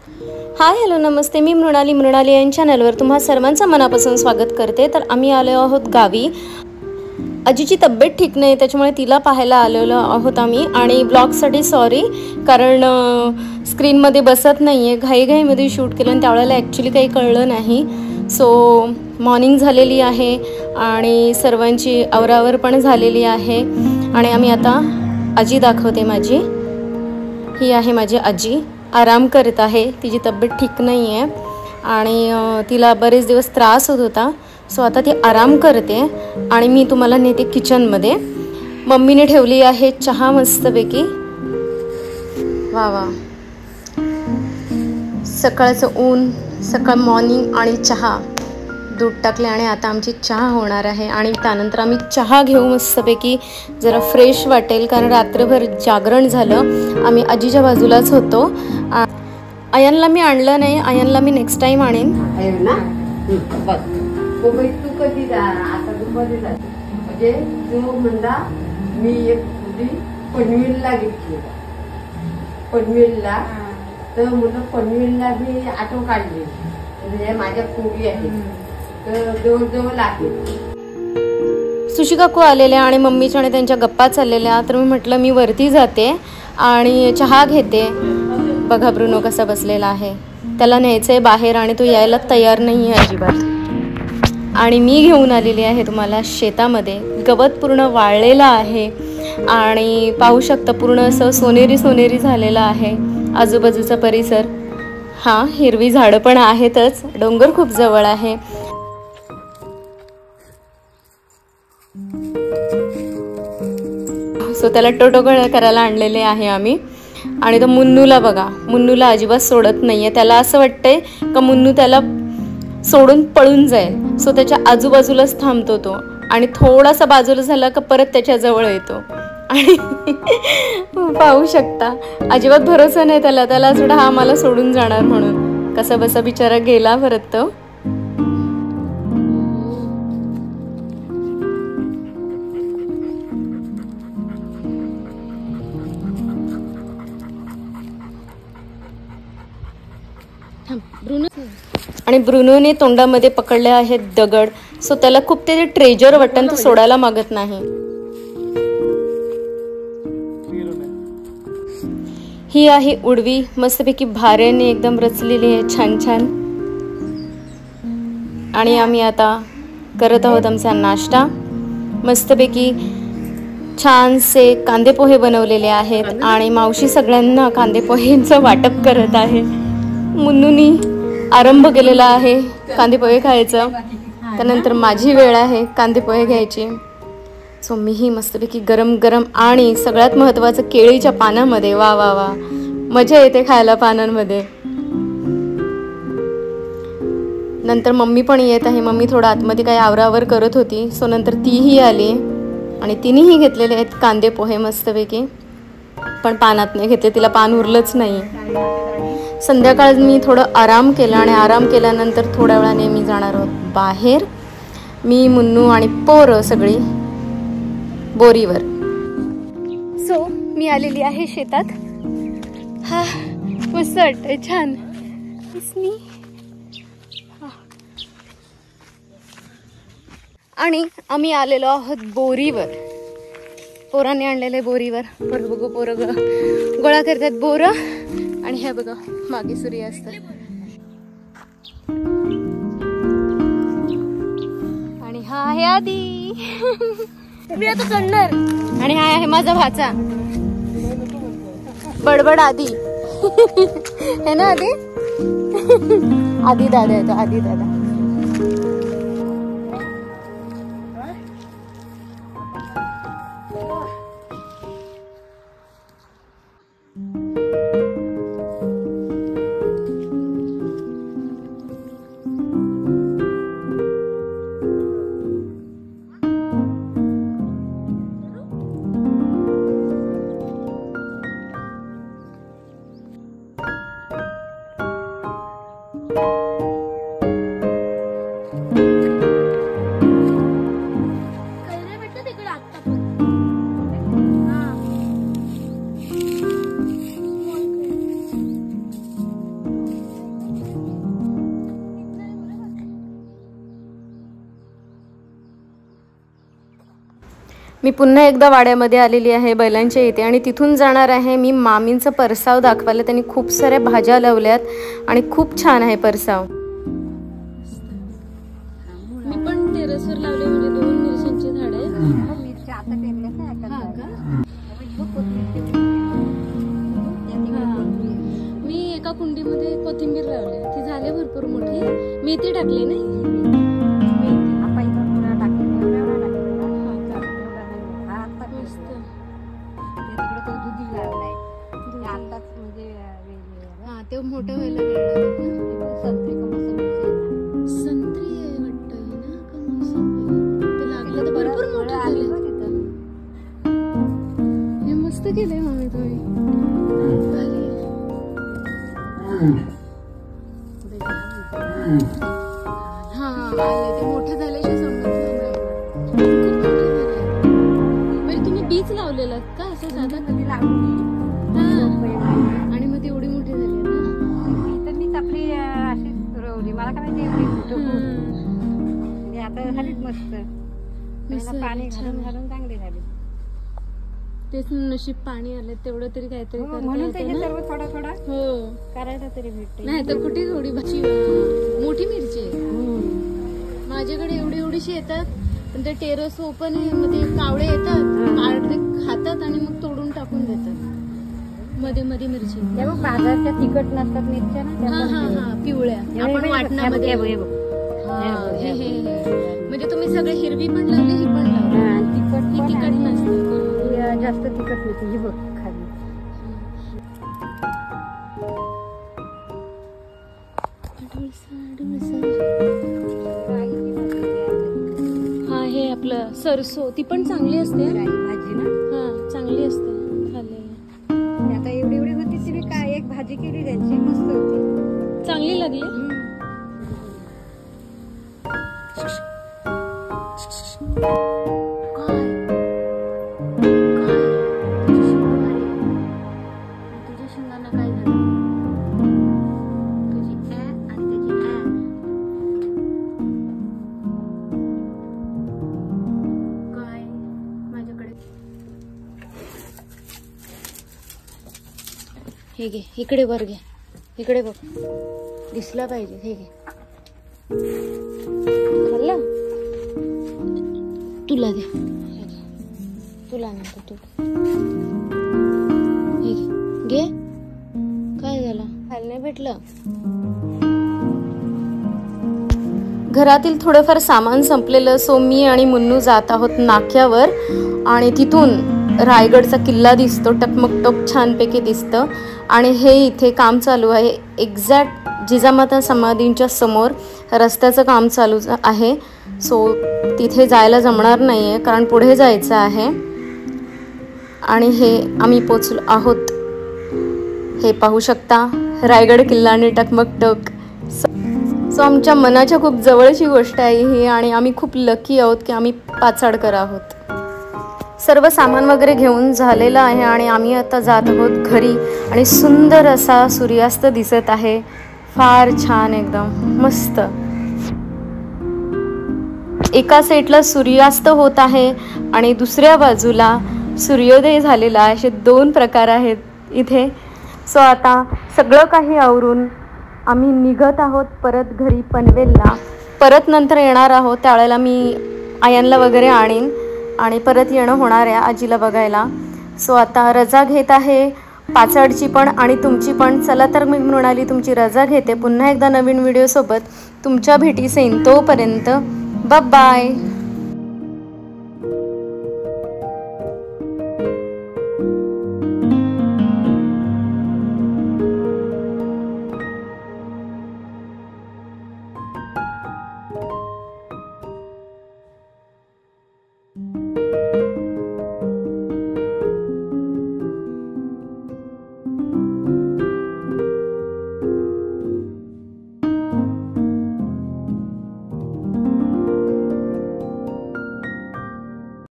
Hi hello नमस्ते, मी मृणाली या चॅनलवर तुम्हा सर्वांचं मनापासून स्वागत करते। तर आम्ही आलो आहोत गावी। आजीची तब्येत ठीक नाही, त्याच्यामुळे तिला पाहायला आलेलो आहोत आम्ही। आणि ब्लॉगसाठी सॉरी, कारण स्क्रीनमध्ये बसत नाही आहे, घाईघाईमध्ये शूट केलं आणि त्यावेळेला ॲक्च्युली काही कळलं नाही। सो मॉर्निंग झालेली आहे आणि सर्वांची आवरावर पण झालेली आहे। आणि आम्ही आता आजी दाखवते माझी, ही आहे माझी आजी, आराम करत आहे। तिची तब्येत ठीक नाही आहे आणि तिला बरेच दिवस त्रास होत होता। सो आता ती आराम करते आणि मी तुम्हाला नेते किचनमध्ये। मम्मीने ठेवली आहे चहा मस्तपैकी, वा वा, सकाळचं ऊन, सकाळ मॉर्निंग आणि चहा, दूध टाकले आणि आता आमची चहा होणार आहे। आणि त्यानंतर आम्ही चहा घेऊ मस्तपैकी, जरा फ्रेश वाटेल, कारण रात्रभर जागरण झालं। आम्ही आजीच्या बाजूलाच होतो। अयनला मी आणलं नाही, अयनला मी नेक्स्ट टाइम आणेन। तू कधी जा आता, तू कधी जाते म्हणजे तू म्हणला मी एक मुली पनवेलला घेतली, पनवेलला तर मुलं पनवेलला मी ऑटो काढली, म्हणजे माझ्या पोरी आहे तर जवळजवळ आहे। सुशी काकू आलेल्या आणि मम्मीच्या आणि त्यांच्या गप्पा चाललेल्या, तर मी म्हटलं मी वरती जाते आणि चहा घेते। बघा ब्रुनो कसा बसलेला आहे, त्याला न्यायचंय बाहेर आणि तो यायला तयार नाही आहे अजिबात। आणि मी घेऊन आलेली आहे तुम्हाला शेतामध्ये, गवत पूर्ण वाळलेलं आहे आणि पाहू शकता पूर्ण असं सोनेरी सोनेरी झालेलं आहे आजूबाजूचा परिसर। हां, हिरवी झाडं पण आहेतच, डोंगर खूप जवळ आहे। सो त्याला टोटोगळ करायला आणलेले आहे आम्ही। आणि तो मुन्नूला बघा, मुन्नूला अजिबात सोडत नाही आहे, त्याला असं वाटतंय का मुन्नू त्याला सोडून पळून जाईल। सो त्याच्या आजूबाजूलाच थांबतो तो आणि थोडासा बाजूला झाला का परत त्याच्या जवळ येतो। आणि पाहू शकता अजिबात भरोसा नाही त्याला, त्याला असं हा मला सोडून जाणार म्हणून। कसा बसा बिचारा गेला परत तो। आणि ब्रुनोने तोंडामध्ये पकडले आहेत दगड। सो त्याला खूप ते ट्रेजर वाटतं, तो सोडायला मागत नाही। ही आहे उडवी, मस्तपैकी भाऱ्याने एकदम रचलेली आहे, छान छान। आणि आम्ही आता करत आहोत आमचा नाश्ता। मस्तपैकी छानसे कांदे पोहे बनवलेले आहेत आणि मावशी सगळ्यांना कांदे पोहेंचं वाटप करत आहे। मुन्नूनी आरंभ केलेला आहे कांदे पोहे खायचं, त्यानंतर माझी वेळ आहे कांदे पोहे घ्यायची। सो मीही मस्तपैकी गरम गरम आणि सगळ्यात महत्त्वाचं केळीच्या पानामध्ये, वा वा वा, मजा येते खायला पानांमध्ये। नंतर मम्मी पण येत आहे, मम्मी थोडं आतमध्ये काही आवरावर करत होती। सो नंतर तीही आली आणि तिनेही घेतलेले आहेत कांदे पोहे मस्तपैकी, पण पानात नाही घेतले, तिला पान उरलंच नाही। संध्याकाळ मी थोडं आराम केला आणि आराम केल्यानंतर थोड्या वेळाने मी जाणार आहोत बाहेर, मी, मुन्नू आणि पोरं सगळी बोरीवर। सो मी आलेली आहे शेतात। हा मस्त वाटतंय, छान। आणि आम्ही आलेलो आहोत बोरीवर, पोरांनी आणलेले बोरीवर। परत बघू पोरं गोळा करतात बोरं। आणि हे बघा मागे सूर्यास्त, आणि हा आहे आदी, मी आता चढणार। आणि हा आहे माझा भाचा बडबड आदी, है ना आदी? आदी दादा येतो, आदी दादा। मी पुन्हा एकदा वाड्यामध्ये आलेली आहे बैलांच्या इथे आणि तिथून जाणार आहे मी मामींचं परसाव दाखवायला. त्यांनी खूप साऱ्या भाज्या लावल्यात आणि खूप छान आहे परसाव. मी पण टेरेसवर लावले म्हणजे 2 मिरच्यांची झाडं आहेत. मिरच्या आता पेरल्या मी एका कुंडीमध्ये कोथिंबीर लावली, ती झाली भरपूर मोठी. मेथी टाकली नाही, ते मोठं व्हायला वेळ लागेल. संत्री आहे वाटतं ना का मोसंबी, ते लागलं तर भरपूर मोठं झालं. हे मस्त केलंय मम्मी तुम्ही. हा आले ते मोठे झाल्याशी समजलं नाही. म्हणजे तुम्ही बीज लावलेलं का असं साधा कधी लावली? आणि मग एवढी मोठी झाली ना. तर मीच आपली अशीच रवली, मला काय माहिती म्हणजे आता झालीच मस्त. पाणी घालून घालून चांगली झाली. तेच नशीब पाणी आलं तेवढं तरी काहीतरी म्हणून सर्व थोडा थोडा हो करायला तरी भेटते. नाही तर कुठे थोडी भाजी मोठी मिरची आहे माझ्याकडे, एवढी एवढीशी येतात. पण ते टेरेस ओपन आहे, मग ते कावळे येतात, काढते खातात आणि मग तोडून टाकून देतात. मध्ये मध्ये मिरची बाजारच्या तिखट नसतात मिरच्या ना, पिवळ्या आपण वाटणामध्ये. म्हणजे तुम्ही सगळे हिरवी पण लावली, ही पण लावली. तिखट नसतं, जास्त तिखट नसते. ही बघ खाली हा हे आपलं सरसो, ती पण चांगली असते भाजी ना. हा चांगली असते खाल्लेली. आता एवढी एवढी होती ती, काय एक भाजी केली त्यांची मस्त होती, चांगली लागली. तुझ्या शेंगांना काय झालं? तुझी आणि त्याची काय माझ्याकडे हे घे, इकडे वर घे, इकडे बघ, दिसला पाहिजे. हे घे, खाल्लं? तुला दे, तुला नको तू. हे घे. काय झालं? खायला नाही भेटलं? घरातील थोडंफार सामान संपलेलं, सो मी आणि मुन्नू जात आहोत नाक्यावर आणि तिथून रायगडचा किल्ला दिसतो, टकमकटक छानपैकी दिसतं. आणि हे इथे काम चालू आहे एक्झॅक्ट जिजामाता समाधींच्या समोर रस्त्याचं काम चालू आहे. सो तिथे जायला जमणार नाही आहे कारण पुढे जायचं आहे. आणि हे आम्ही पोचलो आहोत, हे पाहू शकता रायगड किल्ला आणि टकमकटक. सो आमच्या मनाच्या खूप जवळची गोष्ट आहे ही आणि आम्ही खूप लकी आहोत की आम्ही पाचाडकर आहोत. सर्व सामान वगैरे घेऊन झालेलं आहे आणि आम्ही आता जात आहोत घरी. आणि सुंदर असा सूर्यास्त दिसत आहे, फार छान, एकदम मस्त. एका साईडला सूर्यास्त होत आहे आणि दुसऱ्या बाजूला सूर्योदय झालेला आहे. असे 2 प्रकार आहेत इथे. सो आता सगळं काही आवरून आम्ही निघत आहोत परत घरी पनवेलला. परत नंतर येणार आहोत, त्यावेळेला मी आयनला वगैरे आणीन आणि परत येणं होणार आहे आजीला बघायला. सो आता रजा घेत आहे पाचाडची पण आणि तुमची पण. चला तर मी मृणाली तुमची रजा घेते. पुन्हा एकदा नवीन व्हिडिओसोबत तुमच्या भेटीस येईन. तोपर्यंत बाय बाय.